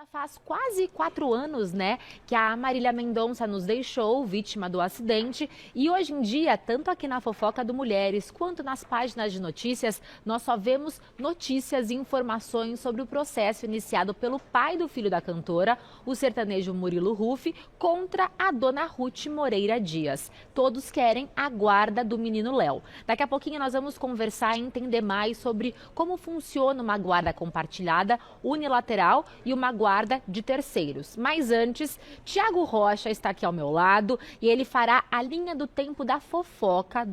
Já faz quase 4 anos, né, que a Marília Mendonça nos deixou, vítima do acidente. E hoje em dia, tanto aqui na Fofoca do Mulheres, quanto nas páginas de notícias, nós só vemos notícias e informações sobre o processo iniciado pelo pai do filho da cantora, o sertanejo Murilo Huff, contra a dona Ruth Moreira Dias. Todos querem a guarda do menino Léo. Daqui a pouquinho nós vamos conversar e entender mais sobre como funciona uma guarda compartilhada, unilateral e uma guarda de terceiros. Mas antes, Tiago Rocha está aqui ao meu lado e ele fará a linha do tempo da fofoca,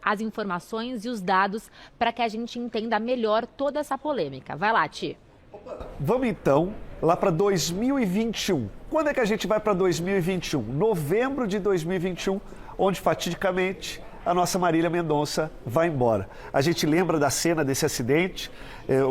as informações e os dados para que a gente entenda melhor toda essa polêmica. Vai lá, Ti. Vamos então lá para 2021. Quando é que a gente vai para 2021? Novembro de 2021, onde fatidicamente a nossa Marília Mendonça vai embora. A gente lembra da cena desse acidente,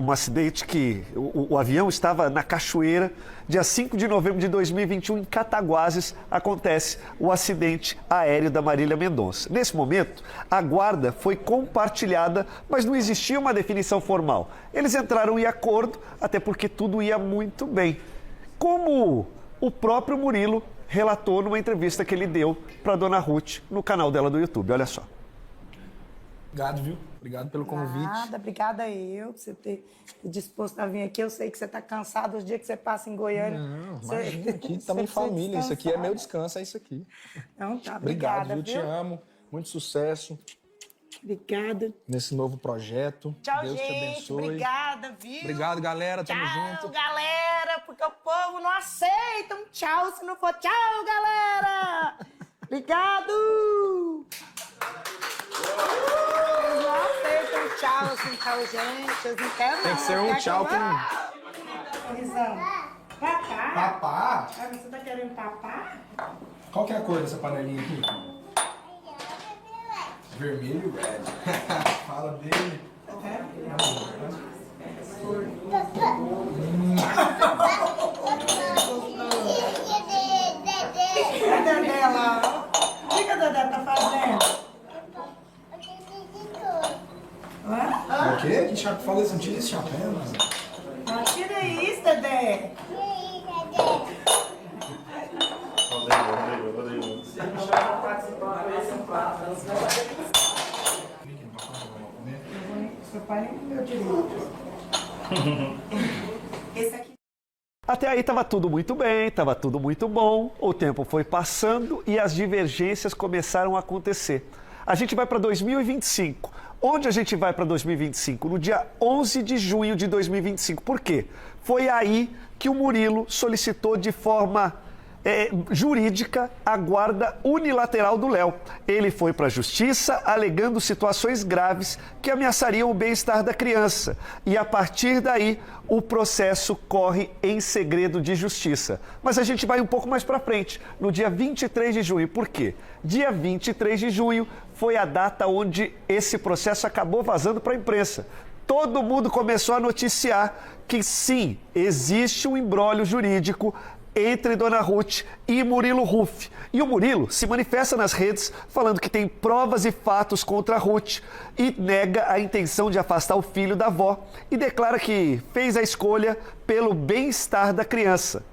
um acidente que o avião estava na cachoeira. Dia 5 de novembro de 2021, em Cataguases, acontece o acidente aéreo da Marília Mendonça. Nesse momento, a guarda foi compartilhada, mas não existia uma definição formal. Eles entraram em acordo, até porque tudo ia muito bem. Como o próprio Murilo relatou numa entrevista que ele deu para a dona Ruth no canal dela do YouTube. Olha só. Obrigado, viu? Obrigado pelo convite. Obrigada eu por você ter disposto a vir aqui. Eu sei que você está cansado os dias que você passa em Goiânia. Não, imagina, aqui também família. Isso aqui é meu descanso, é isso aqui. Então tá, obrigado, obrigada, viu? Te amo. Muito sucesso Obrigada. nesse novo projeto. Tchau, Deus gente. te abençoe. Obrigada, viu? Obrigado, galera. Tamo Tchau, junto. galera, porque o povo não aceita um tchau se não for tchau, galera. Obrigado. Eles não aceitam tchau assim, tchau, gente. Eles não querem, não. Tem que ser um tchau com... Risão. Papá? Papá? Ah, você tá querendo papá? Qual que é a cor dessa panelinha aqui? Vermelho e red. Fala dele. Cadê a Dedé lá? O que a Dedé tá fazendo? O quê? Que chapéu? Fala isso, não tira esse chapéu, mano. Ah, tira isso, Dedé. Seu pai nem comeu direito. Esse aqui. Até aí estava tudo muito bem, estava tudo muito bom, o tempo foi passando e as divergências começaram a acontecer. A gente vai para 2025. Onde a gente vai para 2025? No dia 11 de junho de 2025. Por quê? Foi aí que o Murilo solicitou de forma jurídica a guarda unilateral do Léo. Ele foi para a justiça alegando situações graves que ameaçariam o bem-estar da criança. E a partir daí, o processo corre em segredo de justiça. Mas a gente vai um pouco mais para frente, no dia 23 de junho. Por quê? Dia 23 de junho foi a data onde esse processo acabou vazando para a imprensa. Todo mundo começou a noticiar que sim, existe um imbróglio jurídico entre Dona Ruth e Murilo Huff. E o Murilo se manifesta nas redes falando que tem provas e fatos contra a Ruth e nega a intenção de afastar o filho da avó e declara que fez a escolha pelo bem-estar da criança.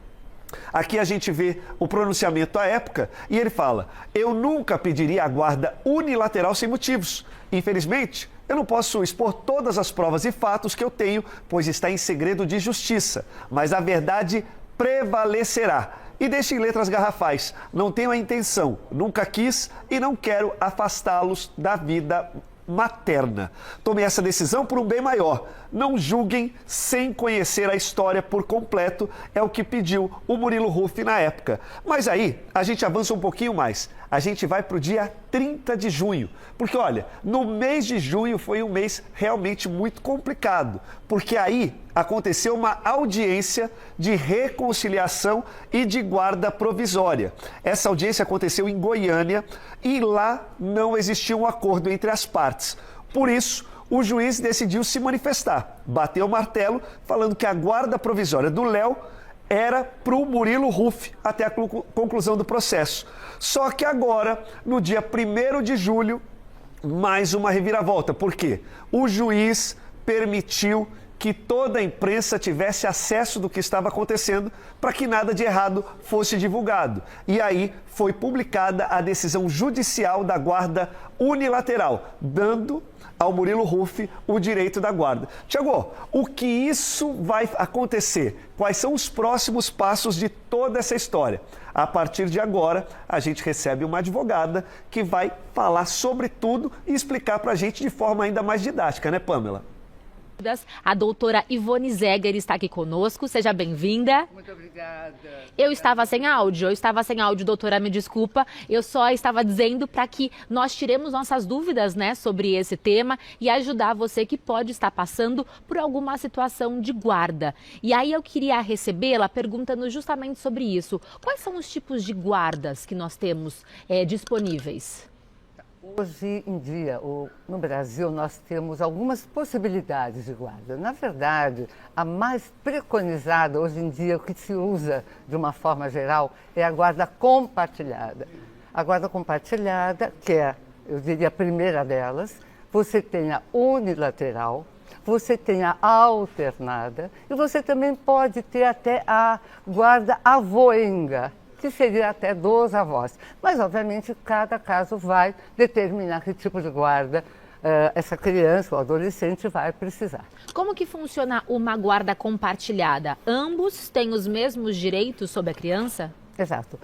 Aqui a gente vê o pronunciamento à época e ele fala: eu nunca pediria a guarda unilateral sem motivos. Infelizmente, eu não posso expor todas as provas e fatos que eu tenho, pois está em segredo de justiça. Mas a verdade prevalecerá. E deixe em letras garrafais: não tenho a intenção, nunca quis e não quero afastá-los da vida materna. Tomei essa decisão por um bem maior. Não julguem sem conhecer a história por completo, é o que pediu o Murilo Huff na época. Mas aí, a gente avança um pouquinho mais. A gente vai para o dia 30 de junho. Porque, olha, no mês de junho foi um mês realmente muito complicado. Porque aí aconteceu uma audiência de reconciliação e de guarda provisória. Essa audiência aconteceu em Goiânia e lá não existia um acordo entre as partes. Por isso, o juiz decidiu se manifestar, bateu o martelo, falando que a guarda provisória do Léo era para o Murilo Huff até a conclusão do processo. Só que agora, no dia 1º de julho, mais uma reviravolta. Por quê? O juiz permitiu que toda a imprensa tivesse acesso do que estava acontecendo para que nada de errado fosse divulgado. E aí foi publicada a decisão judicial da guarda unilateral, dando ao Murilo Ruff o direito da guarda. Tiago, o que isso vai acontecer? Quais são os próximos passos de toda essa história? A partir de agora, a gente recebe uma advogada que vai falar sobre tudo e explicar para a gente de forma ainda mais didática, né, Pamela? A doutora Ivone Zegger está aqui conosco, seja bem-vinda. Muito obrigada. Eu estava sem áudio, doutora, me desculpa. Eu só estava dizendo para que nós tiremos nossas dúvidas, né, sobre esse tema e ajudar você que pode estar passando por alguma situação de guarda. E aí eu queria recebê-la perguntando justamente sobre isso. Quais são os tipos de guardas que nós temos disponíveis? Hoje em dia, no Brasil, nós temos algumas possibilidades de guarda. Na verdade, a mais preconizada hoje em dia, o que se usa de uma forma geral, é a guarda compartilhada. A guarda compartilhada, que é, eu diria, a primeira delas, você tem a unilateral, você tem a alternada e você também pode ter até a guarda avoenga, que seria até 2 avós. Mas, obviamente, cada caso vai determinar que tipo de guarda essa criança ou adolescente vai precisar. Como que funciona uma guarda compartilhada? Ambos têm os mesmos direitos sobre a criança? Exato.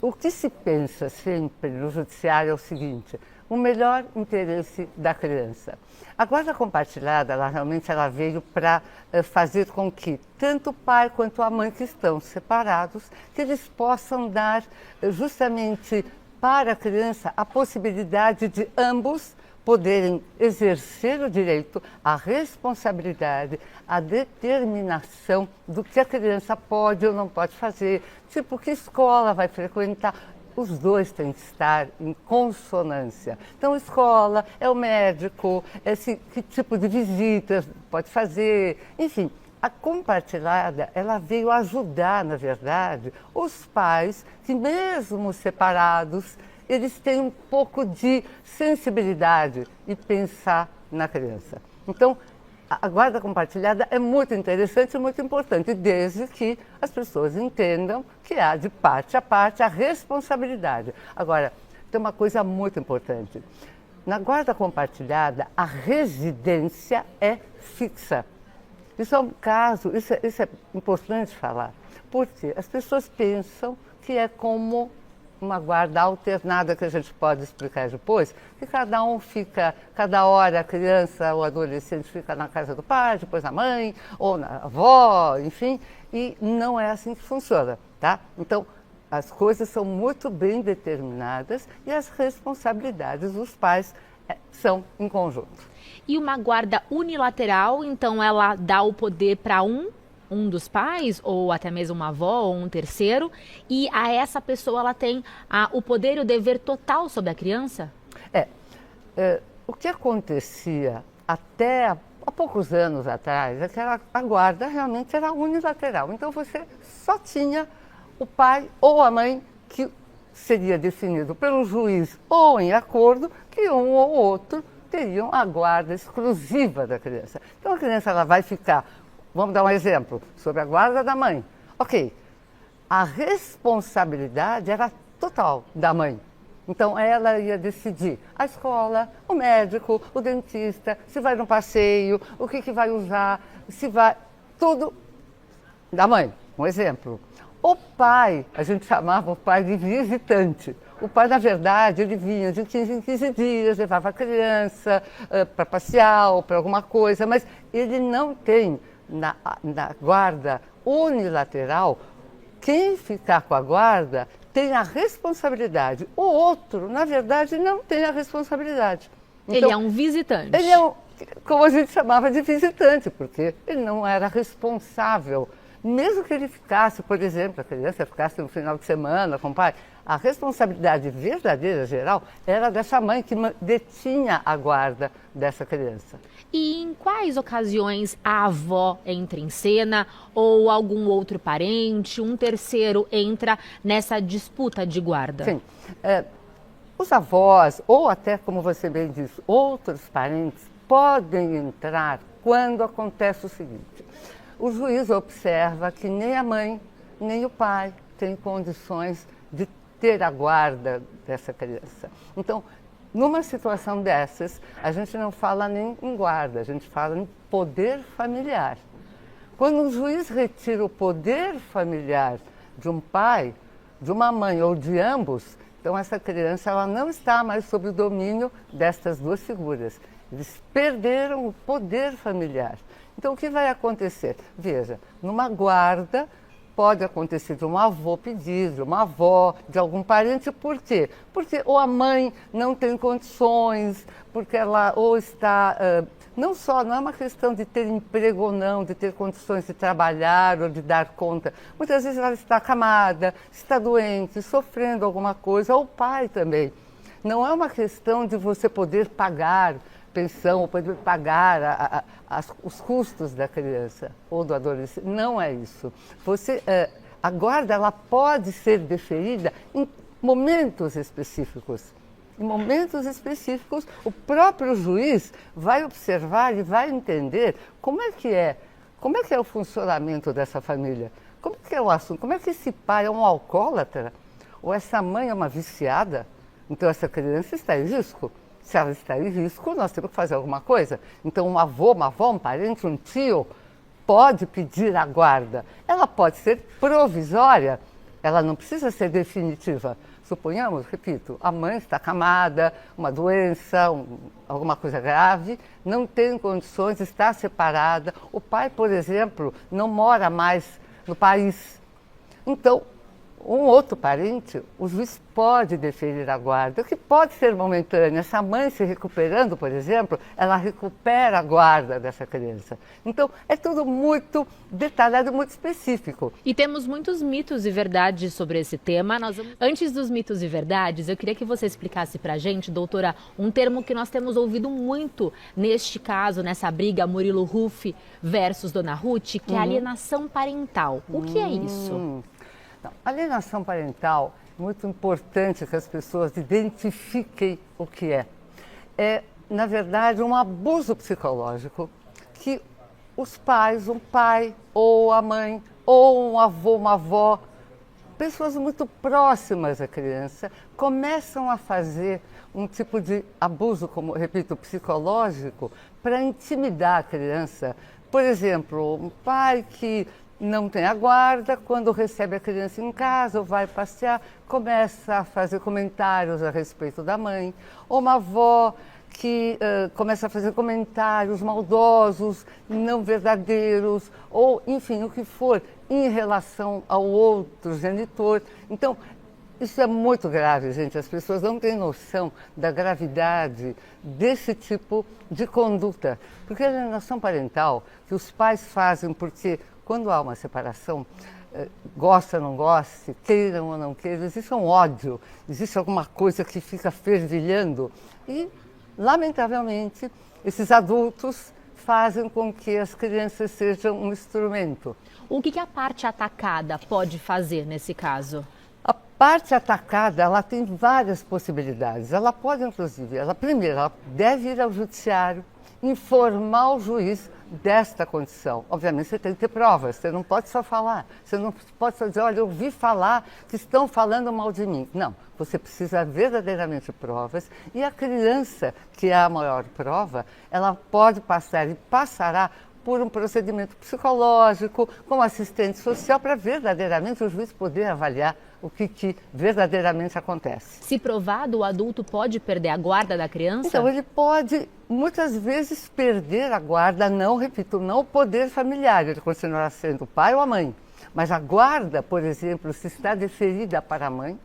O que se pensa sempre no judiciário é o seguinte: o melhor interesse da criança. A guarda compartilhada, ela veio para fazer com que tanto o pai quanto a mãe que estão separados, que eles possam dar justamente para a criança a possibilidade de ambos poderem exercer o direito, a responsabilidade, a determinação do que a criança pode ou não pode fazer, tipo que escola vai frequentar. Os dois têm que estar em consonância. Então, escola, é o médico, que tipo de visitas pode fazer, enfim. A compartilhada, ela veio ajudar, na verdade, os pais que, mesmo separados, eles têm um pouco de sensibilidade e pensar na criança. Então, a guarda compartilhada é muito interessante e muito importante, desde que as pessoas entendam que há de parte a parte a responsabilidade. Agora, tem uma coisa muito importante. Na guarda compartilhada, a residência é fixa. Isso é um caso, isso é importante falar, porque as pessoas pensam que é como uma guarda alternada, que a gente pode explicar depois, que cada hora a criança ou adolescente fica na casa do pai, depois na mãe, ou na avó, enfim, e não é assim que funciona, tá? Então, as coisas são muito bem determinadas e as responsabilidades dos pais são em conjunto. E uma guarda unilateral, então ela dá o poder para um dos pais, ou até mesmo uma avó, ou um terceiro, e a essa pessoa ela tem o poder e o dever total sobre a criança? O que acontecia até há poucos anos atrás é que a guarda realmente era unilateral. Então você só tinha o pai ou a mãe, que seria definido pelo juiz ou em acordo, que um ou outro teriam a guarda exclusiva da criança. Então a criança ela vai ficar. Vamos dar um exemplo sobre a guarda da mãe. Ok, a responsabilidade era total da mãe. Então, ela ia decidir a escola, o médico, o dentista, se vai no passeio, o que vai usar, se vai... Tudo da mãe. Um exemplo. O pai, a gente chamava o pai de visitante. O pai, na verdade, ele vinha de 15 em 15 dias, levava a criança para passear ou para alguma coisa, mas ele não tem... Na guarda unilateral, quem ficar com a guarda tem a responsabilidade. O outro, na verdade, não tem a responsabilidade. Então, ele é um visitante. Ele é como a gente chamava de visitante, porque ele não era responsável. Mesmo que ele ficasse, por exemplo, a criança ficasse no final de semana com o pai, a responsabilidade verdadeira, geral, era dessa mãe que detinha a guarda dessa criança. E em quais ocasiões a avó entra em cena ou algum outro parente, um terceiro entra nessa disputa de guarda? Sim. Os avós, ou até, como você bem disse, outros parentes podem entrar quando acontece o seguinte: o juiz observa que nem a mãe, nem o pai têm condições de ter a guarda dessa criança. Então, numa situação dessas, a gente não fala nem em guarda, a gente fala em poder familiar. Quando o juiz retira o poder familiar de um pai, de uma mãe ou de ambos, então essa criança ela não está mais sob o domínio destas duas figuras. Eles perderam o poder familiar. Então o que vai acontecer? Veja, numa guarda pode acontecer de um avô pedir, de uma avó, de algum parente. Por quê? Porque ou a mãe não tem condições, porque ela ou está... não é uma questão de ter emprego ou não, de ter condições de trabalhar ou de dar conta. Muitas vezes ela está acamada, está doente, sofrendo alguma coisa, ou o pai também. Não é uma questão de você poder pagar pensão ou poder pagar os custos da criança ou do adolescente. Não é isso. A guarda ela pode ser deferida em momentos específicos. Em momentos específicos, o próprio juiz vai observar e vai entender como é que é o funcionamento dessa família, como é que é o assunto, como é que esse pai é um alcoólatra ou essa mãe é uma viciada, então essa criança está em risco. Se ela está em risco, nós temos que fazer alguma coisa. Então um avô, uma avó, um parente, um tio pode pedir a guarda. Ela pode ser provisória, ela não precisa ser definitiva. Suponhamos, repito, a mãe está acamada, uma doença, alguma coisa grave, não tem condições, está separada. O pai, por exemplo, não mora mais no país. Então, um outro parente, o juiz pode deferir a guarda, que pode ser momentânea. Essa mãe se recuperando, por exemplo, ela recupera a guarda dessa criança. Então, é tudo muito detalhado, muito específico. E temos muitos mitos e verdades sobre esse tema. Antes dos mitos e verdades, eu queria que você explicasse pra gente, doutora, um termo que nós temos ouvido muito neste caso, nessa briga Murilo Huff versus Dona Ruth, que é a alienação parental. O que é isso? Alienação parental, muito importante que as pessoas identifiquem o que é. É, na verdade, um abuso psicológico que os pais, um pai ou a mãe, ou um avô, uma avó, pessoas muito próximas à criança, começam a fazer um tipo de abuso, como repito, psicológico, para intimidar a criança. Por exemplo, um pai que não tem a guarda, quando recebe a criança em casa ou vai passear, começa a fazer comentários a respeito da mãe. Ou uma avó que começa a fazer comentários maldosos, não verdadeiros, ou enfim, o que for, em relação ao outro genitor. Então, isso é muito grave, gente. As pessoas não têm noção da gravidade desse tipo de conduta. Porque a alienação parental que os pais fazem porque quando há uma separação, gosta ou não goste, queiram ou não queiram, existe um ódio, existe alguma coisa que fica fervilhando e, lamentavelmente, esses adultos fazem com que as crianças sejam um instrumento. O que a parte atacada pode fazer nesse caso? A parte atacada, ela tem várias possibilidades. Ela pode, inclusive, primeiro, ela deve ir ao judiciário, informar o juiz desta condição. Obviamente você tem que ter provas, você não pode só falar, você não pode só dizer, olha, eu ouvi falar que estão falando mal de mim. Não, você precisa verdadeiramente provas e a criança, que é a maior prova, ela pode passar e passará por um procedimento psicológico, com assistente social, para verdadeiramente o juiz poder avaliar o que verdadeiramente acontece. Se provado, o adulto pode perder a guarda da criança? Então, ele pode, muitas vezes, perder a guarda, não, repito, não o poder familiar, ele continuará sendo o pai ou a mãe. Mas a guarda, por exemplo, se está deferida para a mãe,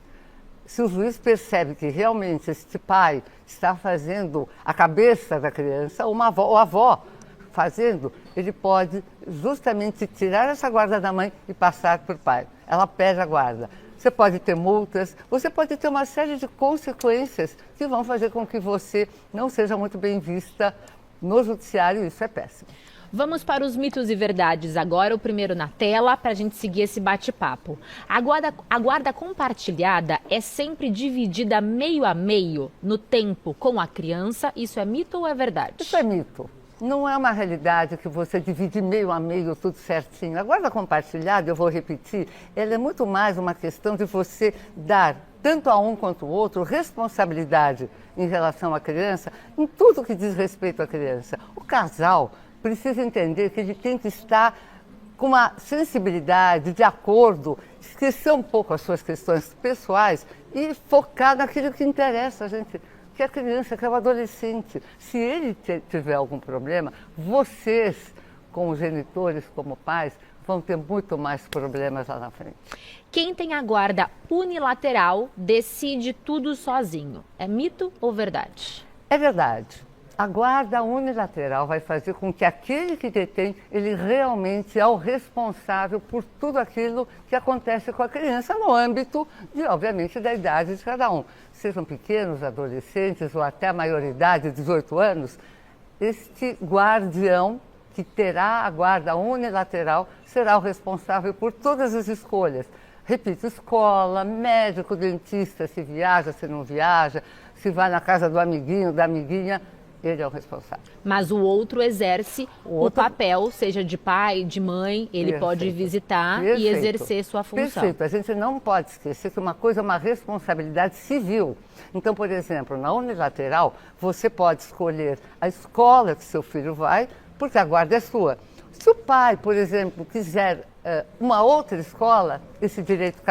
se o juiz percebe que realmente este pai está fazendo a cabeça da criança, ou uma avó, ou a avó fazendo, ele pode justamente tirar essa guarda da mãe e passar para o pai. Ela perde a guarda. Você pode ter multas, você pode ter uma série de consequências que vão fazer com que você não seja muito bem vista no judiciário, e isso é péssimo. Vamos para os mitos e verdades agora, o primeiro na tela, para a gente seguir esse bate-papo. A guarda compartilhada é sempre dividida meio a meio no tempo com a criança? Isso é mito ou é verdade? Isso é mito. Não é uma realidade que você divide meio a meio tudo certinho. A guarda compartilhada, eu vou repetir, ela é muito mais uma questão de você dar, tanto a um quanto o outro, responsabilidade em relação à criança, em tudo que diz respeito à criança. O casal precisa entender que ele tem que estar com uma sensibilidade, de acordo, esquecer um pouco as suas questões pessoais e focar naquilo que interessa a gente. Que a criança, que é o adolescente, se ele tiver algum problema, vocês, como genitores, como pais, vão ter muito mais problemas lá na frente. Quem tem a guarda unilateral decide tudo sozinho. É mito ou verdade? É verdade. A guarda unilateral vai fazer com que aquele que detém, ele realmente é o responsável por tudo aquilo que acontece com a criança no âmbito, obviamente, da idade de cada um. Sejam pequenos, adolescentes ou até a maioridade, 18 anos, este guardião que terá a guarda unilateral será o responsável por todas as escolhas. Repito, escola, médico, dentista, se viaja, se não viaja, se vai na casa do amiguinho, da amiguinha, ele é o responsável. Mas o outro exerce o papel, seja de pai, de mãe, ele pode visitar e exercer sua função. Perfeito. A gente não pode esquecer que uma coisa é uma responsabilidade civil. Então, por exemplo, na unilateral, você pode escolher a escola que seu filho vai, porque a guarda é sua. Se o pai, por exemplo, quiser uma outra escola, esse direito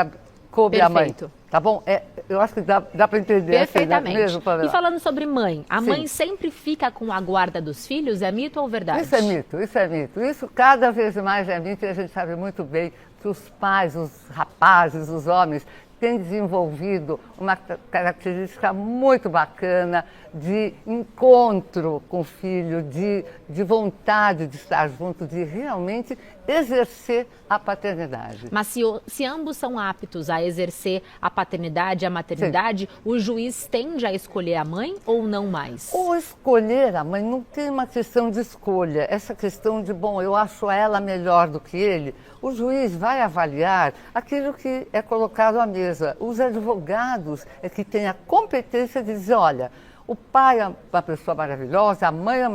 coube à mãe. Tá bom? Eu acho que dá para entender. Perfeitamente. Mesmo, e falando sobre mãe, a mãe sempre fica com a guarda dos filhos? É mito ou verdade? Isso é mito, isso é mito. Isso cada vez mais é mito e a gente sabe muito bem que os pais, os rapazes, os homens, têm desenvolvido uma característica muito bacana de encontro com o filho, de vontade de estar junto, de realmente exercer a paternidade. Mas se ambos são aptos a exercer a paternidade e a maternidade, sim, o juiz tende a escolher a mãe ou não mais? Ou escolher a mãe, não tem uma questão de escolha, essa questão de, bom, eu acho ela melhor do que ele. O juiz vai avaliar aquilo que é colocado à mesa. Os advogados é que têm a competência de dizer, olha, o pai é uma pessoa maravilhosa, a mãe é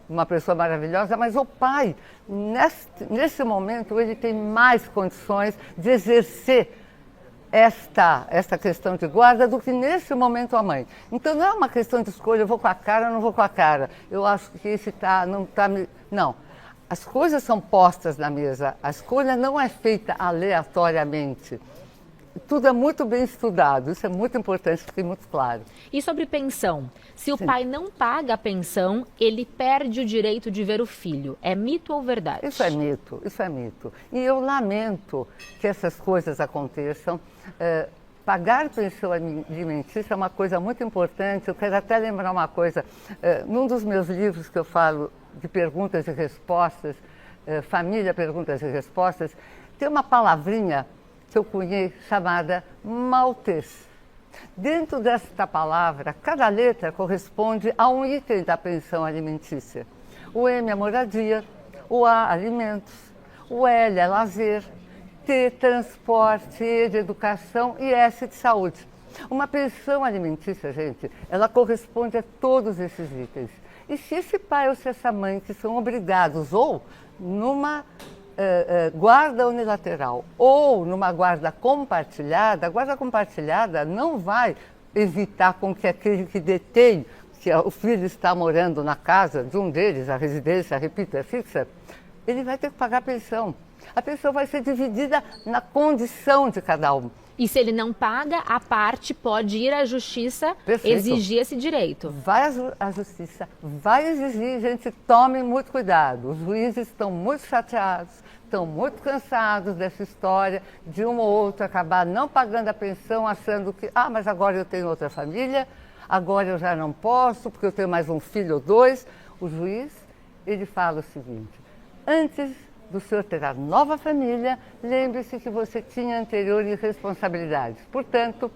uma pessoa maravilhosa, mas o pai, nesse momento, ele tem mais condições de exercer esta questão de guarda do que nesse momento a mãe. Então não é uma questão de escolha, eu vou com a cara ou não vou com a cara. Eu acho que esse não está... Não. As coisas são postas na mesa, a escolha não é feita aleatoriamente. Tudo é muito bem estudado, isso é muito importante, fique muito claro. E sobre pensão? Se o pai não paga a pensão, ele perde o direito de ver o filho. É mito ou verdade? Isso é mito, isso é mito. E eu lamento que essas coisas aconteçam. Pagar pensão alimentícia é uma coisa muito importante. Eu quero até lembrar uma coisa. Num dos meus livros que eu falo de perguntas e respostas, Família, Perguntas e Respostas, tem uma palavrinha que eu cunhei chamada maltês. Dentro desta palavra, cada letra corresponde a um item da pensão alimentícia. O M é moradia, o A, alimentos, o L é lazer, T, transporte, E de educação e S de saúde. Uma pensão alimentícia, gente, ela corresponde a todos esses itens. E se esse pai ou se essa mãe que são obrigados ou numa guarda unilateral ou numa guarda compartilhada, a guarda compartilhada não vai evitar com que aquele que detém, que o filho está morando na casa de um deles, a residência, repito, é fixa, ele vai ter que pagar a pensão. A pensão vai ser dividida na condição de cada um. E se ele não paga, a parte pode ir à justiça exigir esse direito. Vai à justiça, vai exigir, gente, tome muito cuidado. Os juízes estão muito chateados, estão muito cansados dessa história de um ou outro acabar não pagando a pensão, achando que, mas agora eu tenho outra família, agora eu já não posso, porque eu tenho mais um filho ou dois. O juiz, ele fala o seguinte, antes do senhor ter a nova família, lembre-se que você tinha anteriores responsabilidades. Portanto,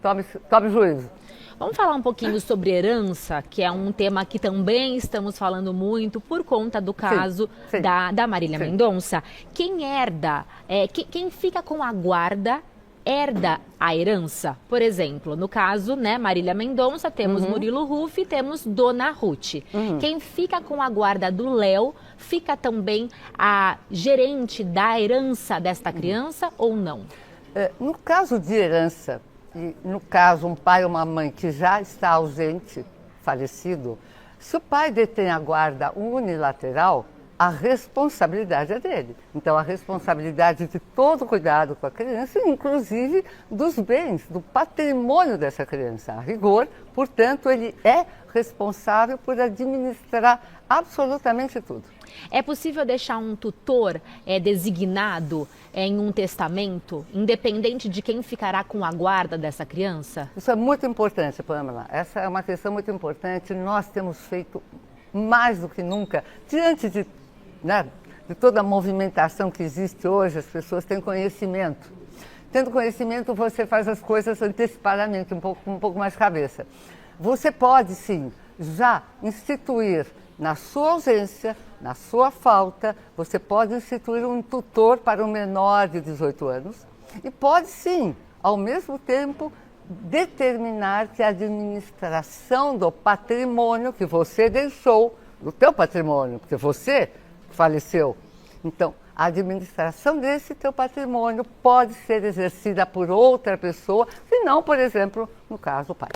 tome juízo. Vamos falar um pouquinho sobre herança, que é um tema que também estamos falando muito por conta do caso sim. da Marília Mendonça. Quem herda, quem fica com a guarda, herda a herança? Por exemplo, no caso, né, Marília Mendonça, temos Murilo Huff e temos Dona Ruth. Quem fica com a guarda do Léo, fica também a gerente da herança desta criança ou não? No caso de herança, e no caso um pai ou uma mãe que já está ausente, falecido, se o pai detém a guarda unilateral, a responsabilidade é dele. Então, a responsabilidade de todo o cuidado com a criança, inclusive dos bens, do patrimônio dessa criança. A rigor, portanto, ele é responsável por administrar absolutamente tudo. É possível deixar um tutor designado em um testamento, independente de quem ficará com a guarda dessa criança? Isso é muito importante, Pamela. Essa é uma questão muito importante. Nós temos feito mais do que nunca, diante de toda a movimentação que existe hoje, as pessoas têm conhecimento. Tendo conhecimento, você faz as coisas antecipadamente, com um pouco mais de cabeça. Você pode, sim, já instituir, na sua ausência, na sua falta, você pode instituir um tutor para um menor de 18 anos e pode, sim, ao mesmo tempo, determinar que a administração do patrimônio que você deixou, do teu patrimônio, porque você faleceu. Então, a administração desse teu patrimônio pode ser exercida por outra pessoa, se não, por exemplo, no caso, o pai.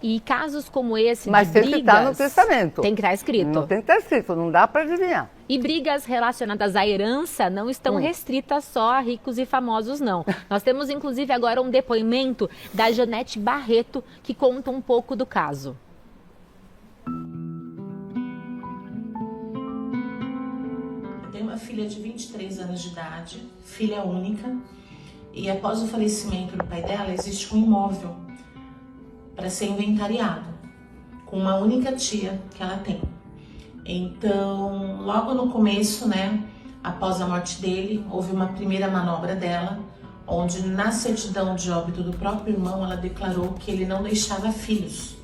E casos como esse Mas de tem brigas... que estar no testamento. Tem que estar escrito. Não tem que estar escrito, não dá para adivinhar. E brigas relacionadas à herança não estão restritas só a ricos e famosos, não. Nós temos, inclusive, agora um depoimento da Janete Barreto, que conta um pouco do caso. Tenho uma filha de 23 anos de idade, filha única, e após o falecimento do pai dela, existe um imóvel para ser inventariado, com uma única tia que ela tem. Então, logo no começo, né, após a morte dele, houve uma primeira manobra dela, onde na certidão de óbito do próprio irmão, ela declarou que ele não deixava filhos.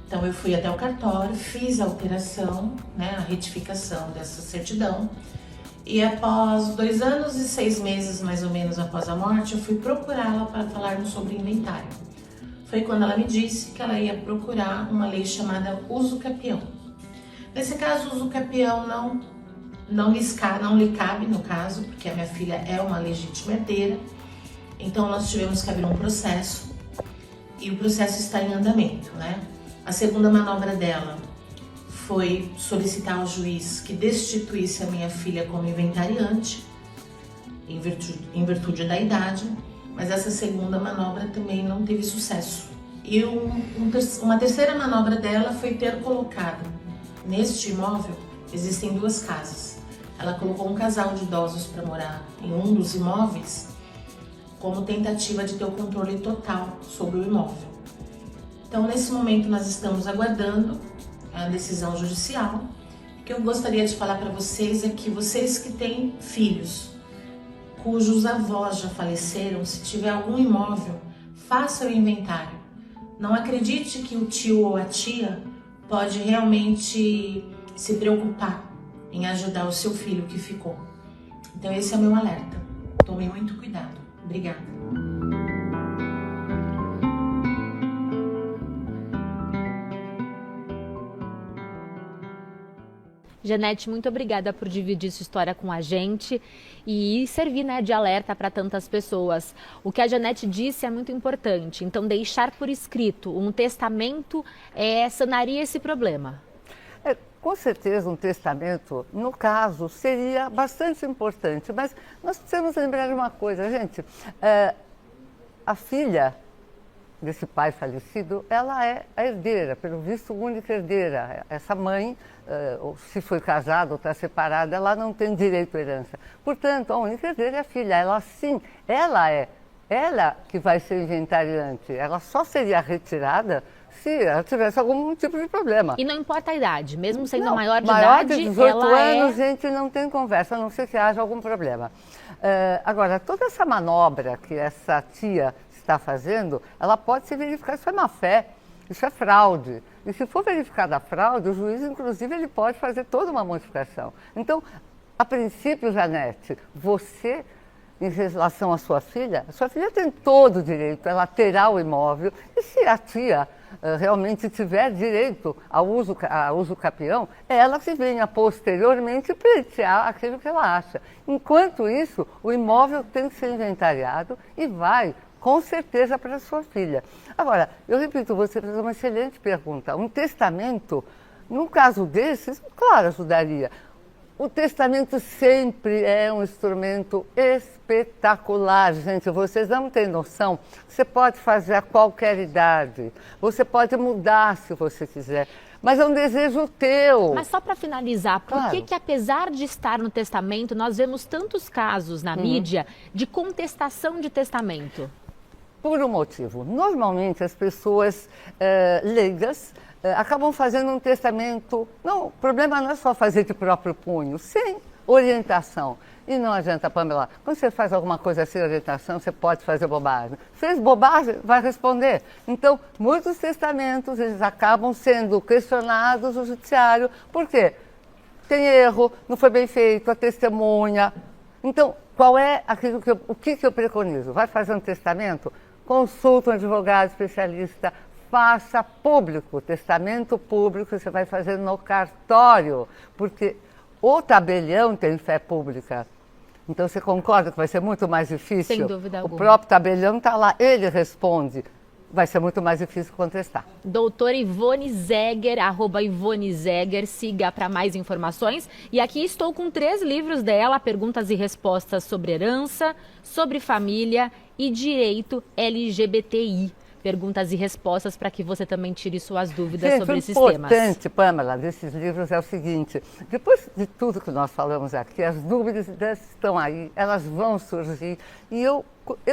Então eu fui até o cartório, fiz a alteração, né, a retificação dessa certidão, e após 2 anos e 6 meses, mais ou menos, após a morte, eu fui procurá-la para falarmos sobre inventário. Foi quando ela me disse que ela ia procurar uma lei chamada uso capião. Nesse caso, o uso capião não lhe cabe, no caso, porque a minha filha é uma legítima herdeira. Então, nós tivemos que abrir um processo e o processo está em andamento, né? A segunda manobra dela foi solicitar ao juiz que destituísse a minha filha como inventariante, em virtude da idade, mas essa segunda manobra também não teve sucesso. E uma terceira manobra dela foi ter colocado, neste imóvel, existem 2 casas. Ela colocou um casal de idosos para morar em um dos imóveis, como tentativa de ter o controle total sobre o imóvel. Então, nesse momento, nós estamos aguardando a decisão judicial. O que eu gostaria de falar para vocês é que vocês que têm filhos, cujos avós já faleceram, se tiver algum imóvel, faça o inventário. Não acredite que o tio ou a tia pode realmente se preocupar em ajudar o seu filho que ficou. Então esse é o meu alerta. Tome muito cuidado. Obrigada. Janete, muito obrigada por dividir sua história com a gente e servir, né, de alerta para tantas pessoas. O que a Janete disse é muito importante, então deixar por escrito um testamento sanaria esse problema. Com certeza um testamento, no caso, seria bastante importante, mas nós precisamos lembrar de uma coisa, gente. A filha desse pai falecido, ela é a herdeira, pelo visto, única herdeira. Essa mãe, se foi casada ou está separada, ela não tem direito à herança. Portanto, a única herdeira é a filha. Ela sim, ela que vai ser inventariante. Ela só seria retirada se ela tivesse algum tipo de problema. E não importa a idade, mesmo sendo não, maior de maior idade, de 18 ela anos, gente, não tem conversa, a não ser que haja algum problema. Agora, toda essa manobra que essa tia está fazendo, ela pode se verificar, isso é má fé, isso é fraude. E se for verificada a fraude, o juiz, inclusive, ele pode fazer toda uma modificação. Então, a princípio, Janete, você, em relação à sua filha tem todo o direito, ela terá o imóvel, e se a tia realmente tiver direito ao uso capião, é ela que venha posteriormente pleitear aquilo que ela acha. Enquanto isso, o imóvel tem que ser inventariado e vai, com certeza, para a sua filha. Agora, eu repito, você fez uma excelente pergunta. Um testamento, num caso desses, claro, ajudaria. O testamento sempre é um instrumento espetacular, gente. Vocês não têm noção. Você pode fazer a qualquer idade. Você pode mudar se você quiser. Mas é um desejo teu. Mas só para finalizar, por que apesar de estar no testamento, nós vemos tantos casos na mídia de contestação de testamento? Por um motivo. Normalmente as pessoas leigas acabam fazendo um testamento. Não, o problema não é só fazer de próprio punho, sem orientação. E não adianta, Pamela, quando você faz alguma coisa sem orientação, você pode fazer bobagem. Fez bobagem, vai responder. Então, muitos testamentos, eles acabam sendo questionados no judiciário. Por quê? Tem erro, não foi bem feito, a testemunha. Então, qual é aquilo o que eu preconizo? Vai fazer um testamento? Consulta um advogado especialista, faça público, testamento público você vai fazer no cartório, porque o tabelião tem fé pública. Então você concorda que vai ser muito mais difícil? Sem dúvida alguma. O próprio tabelião está lá, ele responde. Vai ser muito mais difícil contestar. Doutora Ivone Zegger, @IvoneZegger, siga para mais informações. E aqui estou com 3 livros dela, perguntas e respostas sobre herança, sobre família e direito LGBTI. Perguntas e respostas para que você também tire suas dúvidas sobre esses temas. O importante, Pamela, desses livros é o seguinte, depois de tudo que nós falamos aqui, as dúvidas estão aí, elas vão surgir. E eu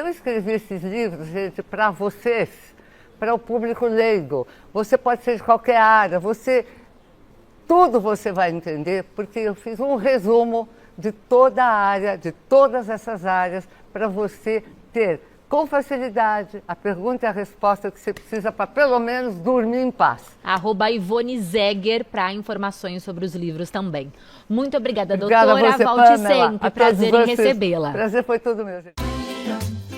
escrevi esses livros, gente, para vocês, para o público leigo. Você pode ser de qualquer área, tudo você vai entender, porque eu fiz um resumo de toda a área, de todas essas áreas, para você ter com facilidade a pergunta e a resposta que você precisa para pelo menos dormir em paz. @Ivone Zegger para informações sobre os livros também. Muito obrigada, Obrigada doutora. a você, Volte Pamela. sempre. Prazer em recebê-la. Prazer foi todo meu, gente.